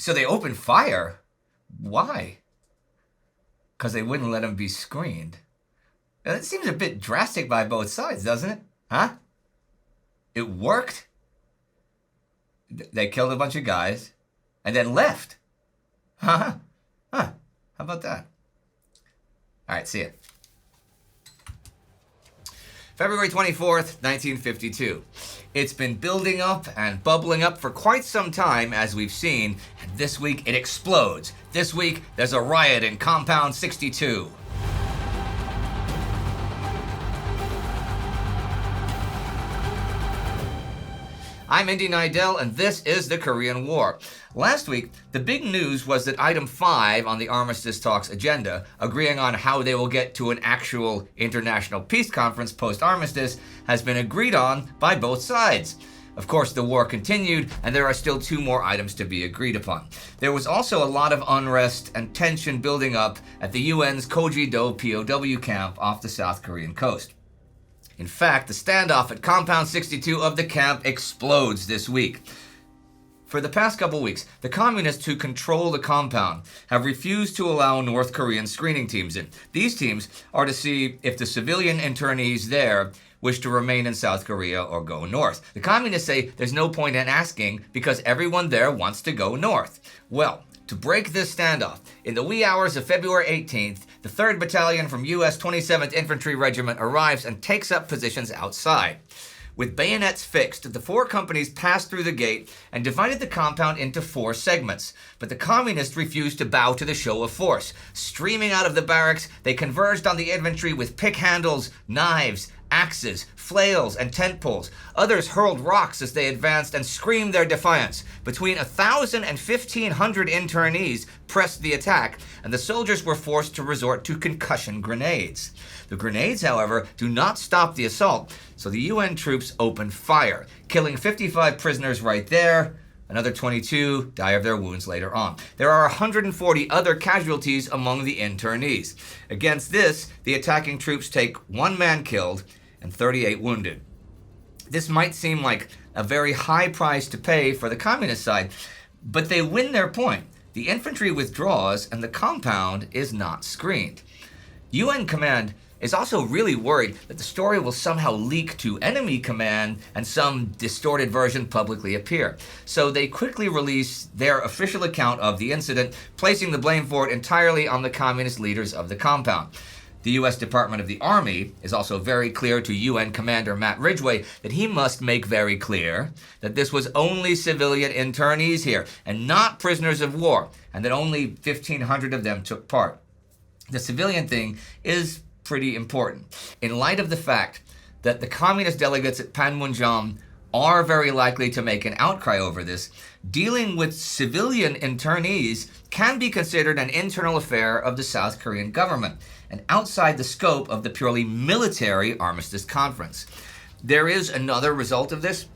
So they opened fire? Why? Because they wouldn't let them be screened. Now, that seems a bit drastic by both sides, doesn't it? Huh? It worked? They killed a bunch of guys and then left. Huh? How about that? All right, see ya. February 24th, 1952. It's been building up and bubbling up for quite some time, as we've seen, and this week it explodes. This week, there's a riot in Compound 62. I'm Indy Neidell, and this is the Korean War. Last week, the big news was that Item 5 on the Armistice Talks agenda, agreeing on how they will get to an actual international peace conference post-armistice, has been agreed on by both sides. Of course, the war continued, and there are still 2 more items to be agreed upon. There was also a lot of unrest and tension building up at the UN's Koje-do POW camp off the South Korean coast. In fact, the standoff at Compound 62 of the camp explodes this week. For the past couple weeks, the communists who control the compound have refused to allow North Korean screening teams in. These teams are to see if the civilian internees there wish to remain in South Korea or go north. The communists say there's no point in asking because everyone there wants to go north. Well, to break this standoff, in the wee hours of February 18th, the 3rd Battalion from U.S. 27th Infantry Regiment arrives and takes up positions outside. With bayonets fixed, the 4 companies passed through the gate and divided the compound into 4 segments. But the communists refused to bow to the show of force. Streaming out of the barracks, they converged on the infantry with pick handles, knives, axes, flails, and tent poles. Others hurled rocks as they advanced and screamed their defiance. Between 1,000 and 1,500 internees pressed the attack, and the soldiers were forced to resort to concussion grenades. The grenades, however, do not stop the assault, so the UN troops opened fire, killing 55 prisoners right there. Another 22 die of their wounds later on. There are 140 other casualties among the internees. Against this, the attacking troops take 1 man killed and 38 wounded. This might seem like a very high price to pay for the communist side, but they win their point. The infantry withdraws and the compound is not screened. UN command is also really worried that the story will somehow leak to enemy command and some distorted version publicly appear. So they quickly release their official account of the incident, placing the blame for it entirely on the communist leaders of the compound. The U.S. Department of the Army is also very clear to UN Commander Matt Ridgway that he must make very clear that this was only civilian internees here and not prisoners of war, and that only 1,500 of them took part. The civilian thing is pretty important. In light of the fact that the communist delegates at Panmunjom are very likely to make an outcry over this, dealing with civilian internees can be considered an internal affair of the South Korean government and outside the scope of the purely military armistice conference. There is another result of this.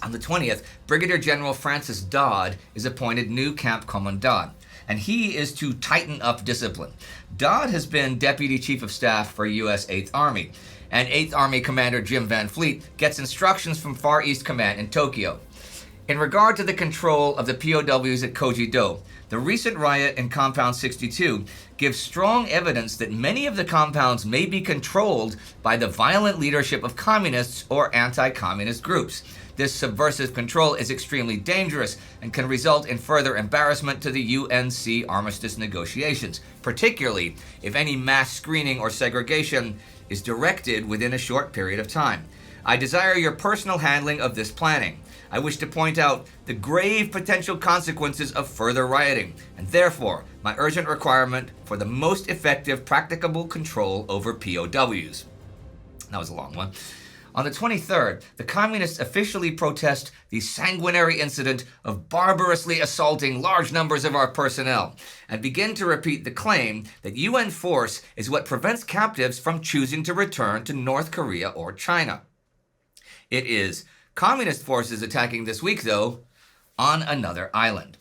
On the 20th, Brigadier General Francis Dodd is appointed new camp commandant, and he is to tighten up discipline. Dodd has been Deputy Chief of Staff for U.S. 8th Army, and 8th Army Commander Jim Van Fleet gets instructions from Far East Command in Tokyo. In regard to the control of the POWs at Koje-do, the recent riot in Compound 62 gives strong evidence that many of the compounds may be controlled by the violent leadership of communists or anti-communist groups. This subversive control is extremely dangerous and can result in further embarrassment to the UNC armistice negotiations, particularly if any mass screening or segregation is directed within a short period of time. I desire your personal handling of this planning. I wish to point out the grave potential consequences of further rioting, and therefore my urgent requirement for the most effective practicable control over POWs. That was a long one. On the 23rd, the communists officially protest the sanguinary incident of barbarously assaulting large numbers of our personnel and begin to repeat the claim that UN force is what prevents captives from choosing to return to North Korea or China. It is communist forces attacking this week, though, on another island.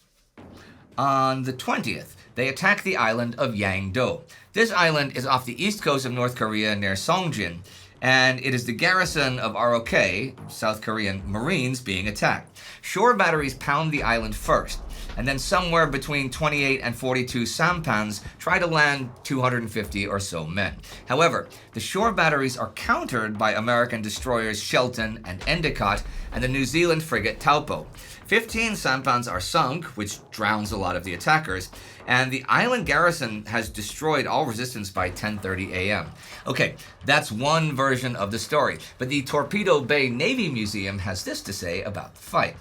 On the 20th, they attack the island of Yangdo. This island is off the east coast of North Korea near Songjin, and it is the garrison of ROK, South Korean Marines, being attacked. Shore batteries pound the island first, and then somewhere between 28 and 42 sampans try to land 250 or so men. However, the shore batteries are countered by American destroyers Shelton and Endicott and the New Zealand frigate Taupo. 15 sampans are sunk, which drowns a lot of the attackers, and the island garrison has destroyed all resistance by 10:30 a.m. Okay, that's one version of the story, but the Torpedo Bay Navy Museum has this to say about the fight.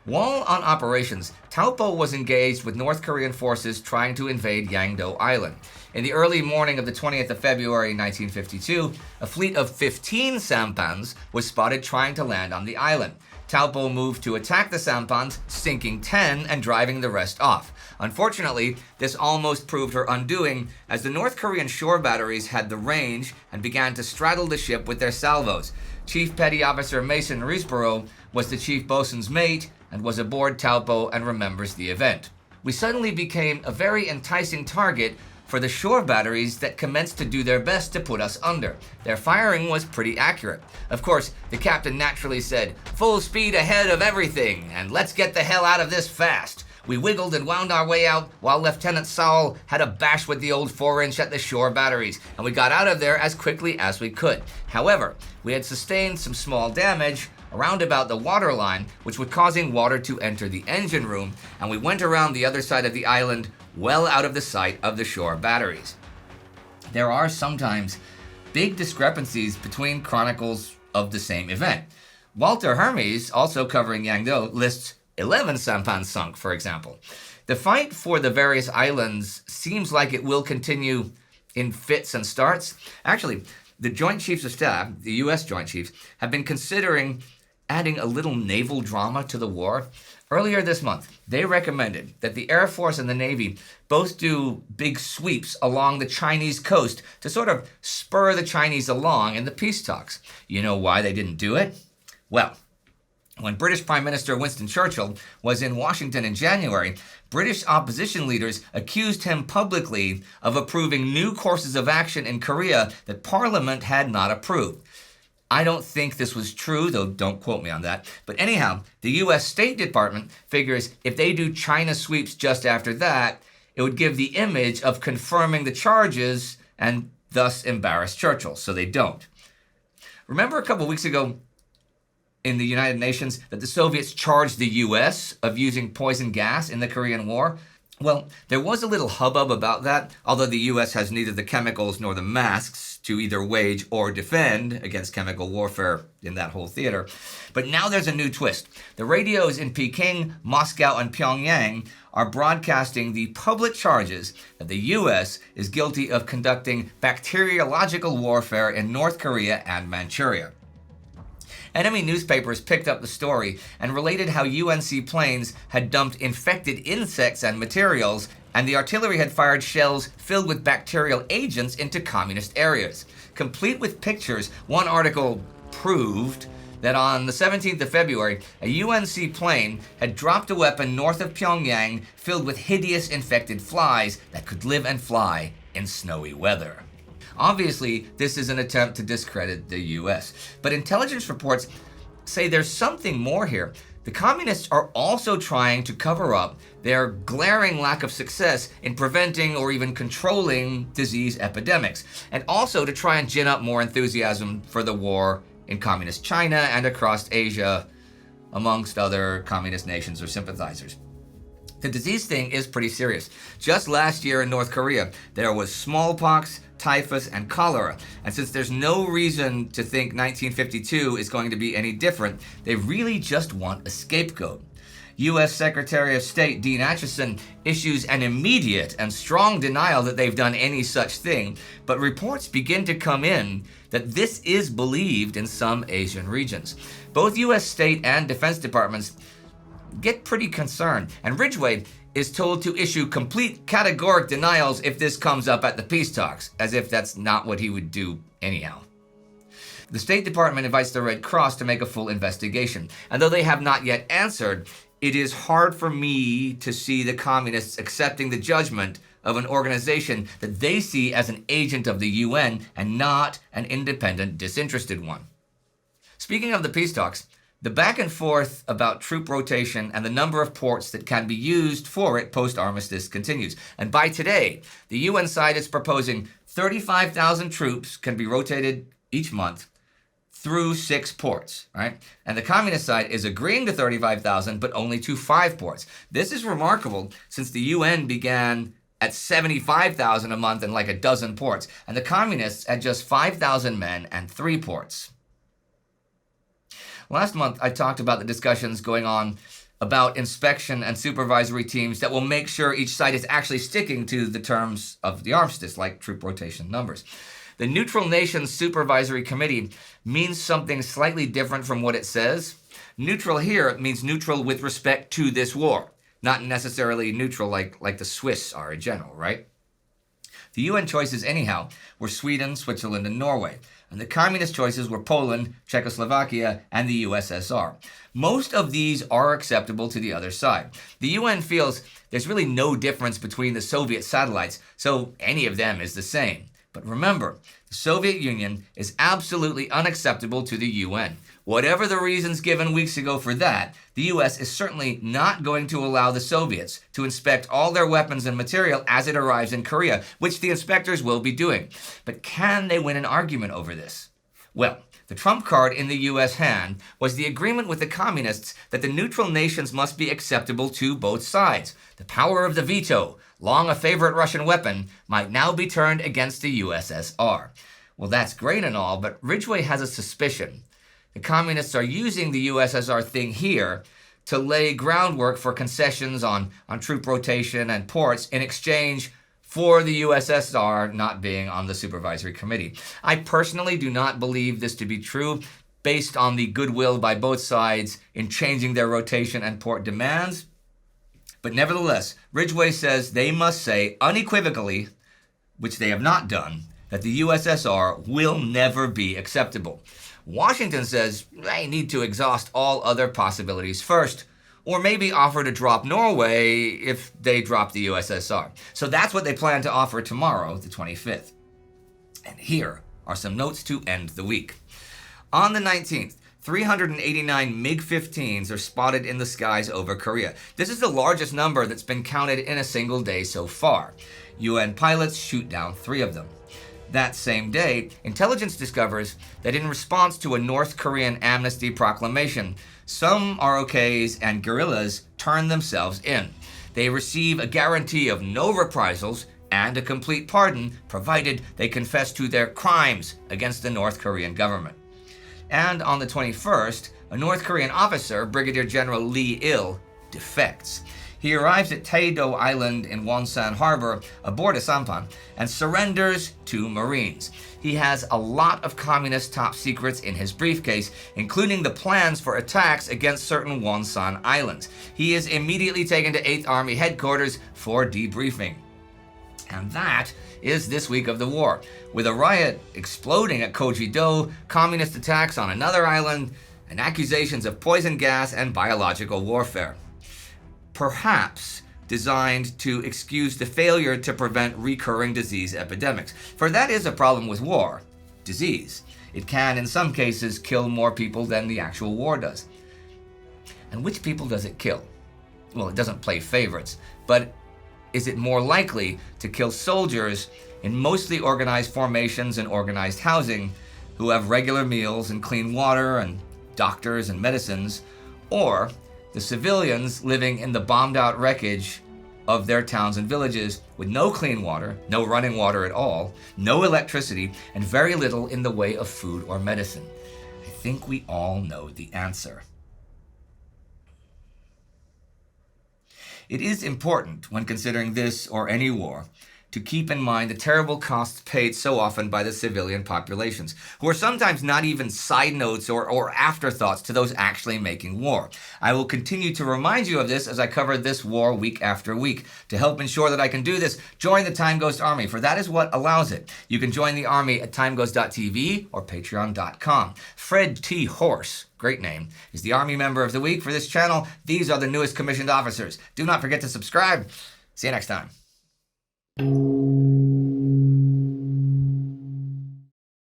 While on operations, Taupo was engaged with North Korean forces trying to invade Yangdo Island. In the early morning of the 20th of February 1952, a fleet of 15 sampans was spotted trying to land on the island. Taupo moved to attack the sampans, sinking 10 and driving the rest off. Unfortunately, this almost proved her undoing, as the North Korean shore batteries had the range and began to straddle the ship with their salvos. Chief Petty Officer Mason Risborough was the chief bosun's mate and was aboard Taupo and remembers the event. We suddenly became a very enticing target for the shore batteries that commenced to do their best to put us under. Their firing was pretty accurate. Of course, the captain naturally said, "Full speed ahead of everything, and let's get the hell out of this fast." We wiggled and wound our way out while Lieutenant Sowell had a bash with the old 4-inch at the shore batteries, and we got out of there as quickly as we could. However, we had sustained some small damage around about the water line, which was causing water to enter the engine room, and we went around the other side of the island, well out of the sight of the shore batteries. There are sometimes big discrepancies between chronicles of the same event. Walter Hermes, also covering Yangdo, lists 11 sampans sunk, for example. The fight for the various islands seems like it will continue in fits and starts. Actually, the Joint Chiefs of Staff, the U.S. Joint Chiefs, have been considering adding a little naval drama to the war. Earlier this month, they recommended that the Air Force and the Navy both do big sweeps along the Chinese coast to sort of spur the Chinese along in the peace talks. You know why they didn't do it? Well, when British Prime Minister Winston Churchill was in Washington in January, British opposition leaders accused him publicly of approving new courses of action in Korea that Parliament had not approved. I don't think this was true, though don't quote me on that. But anyhow, the U.S. State Department figures if they do China sweeps just after that, it would give the image of confirming the charges and thus embarrass Churchill, so they don't. Remember a couple weeks ago in the United Nations that the Soviets charged the U.S. of using poison gas in the Korean War? Well, there was a little hubbub about that, although the U.S. has neither the chemicals nor the masks to either wage or defend against chemical warfare in that whole theater. But now there's a new twist. The radios in Peking, Moscow, and Pyongyang are broadcasting the public charges that the U.S. is guilty of conducting bacteriological warfare in North Korea and Manchuria. Enemy newspapers picked up the story and related how UNC planes had dumped infected insects and materials, and the artillery had fired shells filled with bacterial agents into communist areas. Complete with pictures, one article proved that on the 17th of February, a UNC plane had dropped a weapon north of Pyongyang filled with hideous infected flies that could live and fly in snowy weather. Obviously, this is an attempt to discredit the U.S., but intelligence reports say there's something more here. The communists are also trying to cover up their glaring lack of success in preventing or even controlling disease epidemics, and also to try and gin up more enthusiasm for the war in communist China and across Asia, amongst other communist nations or sympathizers. The disease thing is pretty serious. Just last year in North Korea, there was smallpox, typhus, and cholera. And since there's no reason to think 1952 is going to be any different, they really just want a scapegoat. U.S. Secretary of State Dean Acheson issues an immediate and strong denial that they've done any such thing, but reports begin to come in that this is believed in some Asian regions. Both U.S. State and Defense Departments get pretty concerned, and Ridgway is told to issue complete categoric denials if this comes up at the peace talks, as if that's not what he would do anyhow. The State Department invites the Red Cross to make a full investigation, and though they have not yet answered, it is hard for me to see the communists accepting the judgment of an organization that they see as an agent of the UN and not an independent, disinterested one. Speaking of the peace talks, The back and forth about troop rotation and the number of ports that can be used for it post-armistice continues. And by today, the UN side is proposing 35,000 troops can be rotated each month through 6 ports, right? And the communist side is agreeing to 35,000, but only to 5 ports. This is remarkable since the UN began at 75,000 a month and like a dozen ports, and the communists had just 5,000 men and 3 ports. Last month, I talked about the discussions going on about inspection and supervisory teams that will make sure each side is actually sticking to the terms of the armistice, like troop rotation numbers. The Neutral Nations Supervisory Committee means something slightly different from what it says. Neutral here means neutral with respect to this war, not necessarily neutral like the Swiss are in general, right? The UN choices, anyhow, were Sweden, Switzerland, and Norway. And the communist choices were Poland, Czechoslovakia, and the USSR. Most of these are acceptable to the other side. The UN feels there's really no difference between the Soviet satellites, so any of them is the same. But remember, the Soviet Union is absolutely unacceptable to the UN. Whatever the reasons given weeks ago for that, the US is certainly not going to allow the Soviets to inspect all their weapons and material as it arrives in Korea, which the inspectors will be doing. But can they win an argument over this? Well, the trump card in the US hand was the agreement with the communists that the neutral nations must be acceptable to both sides. The power of the veto, long a favorite Russian weapon, might now be turned against the USSR. Well, that's great and all, but Ridgway has a suspicion. The communists are using the USSR thing here to lay groundwork for concessions on troop rotation and ports in exchange for the USSR not being on the Supervisory Committee. I personally do not believe this to be true based on the goodwill by both sides in changing their rotation and port demands. But nevertheless, Ridgway says they must say unequivocally, which they have not done, that the USSR will never be acceptable. Washington says they need to exhaust all other possibilities first, or maybe offer to drop Norway if they drop the USSR. So that's what they plan to offer tomorrow, the 25th. And here are some notes to end the week. On the 19th, 389 MiG-15s are spotted in the skies over Korea. This is the largest number that's been counted in a single day so far. UN pilots shoot down 3 of them. That same day, intelligence discovers that in response to a North Korean amnesty proclamation, some ROKs and guerrillas turn themselves in. They receive a guarantee of no reprisals and a complete pardon, provided they confess to their crimes against the North Korean government. And on the 21st, a North Korean officer, Brigadier General Lee Il, defects. He arrives at Koje-do Island in Wonsan Harbor aboard a sampan and surrenders to Marines. He has a lot of communist top secrets in his briefcase, including the plans for attacks against certain Wonsan islands. He is immediately taken to 8th Army headquarters for debriefing. And that is this week of the war, with a riot exploding at Koje-do, communist attacks on another island, and accusations of poison gas and biological warfare. Perhaps designed to excuse the failure to prevent recurring disease epidemics. For that is a problem with war, disease. It can, in some cases, kill more people than the actual war does. And which people does it kill? Well, it doesn't play favorites, but is it more likely to kill soldiers in mostly organized formations and organized housing who have regular meals and clean water and doctors and medicines, or the civilians living in the bombed-out wreckage of their towns and villages with no clean water, no running water at all, no electricity, and very little in the way of food or medicine? I think we all know the answer. It is important, when considering this or any war, to keep in mind the terrible costs paid so often by the civilian populations, who are sometimes not even side notes or afterthoughts to those actually making war. I will continue to remind you of this as I cover this war week after week. To help ensure that I can do this, join the Time Ghost Army, for that is what allows it. You can join the army at timeghost.tv or patreon.com. Fred T. Horse, great name, is the Army Member of the Week for this channel. These are the newest commissioned officers. Do not forget to subscribe. See you next time.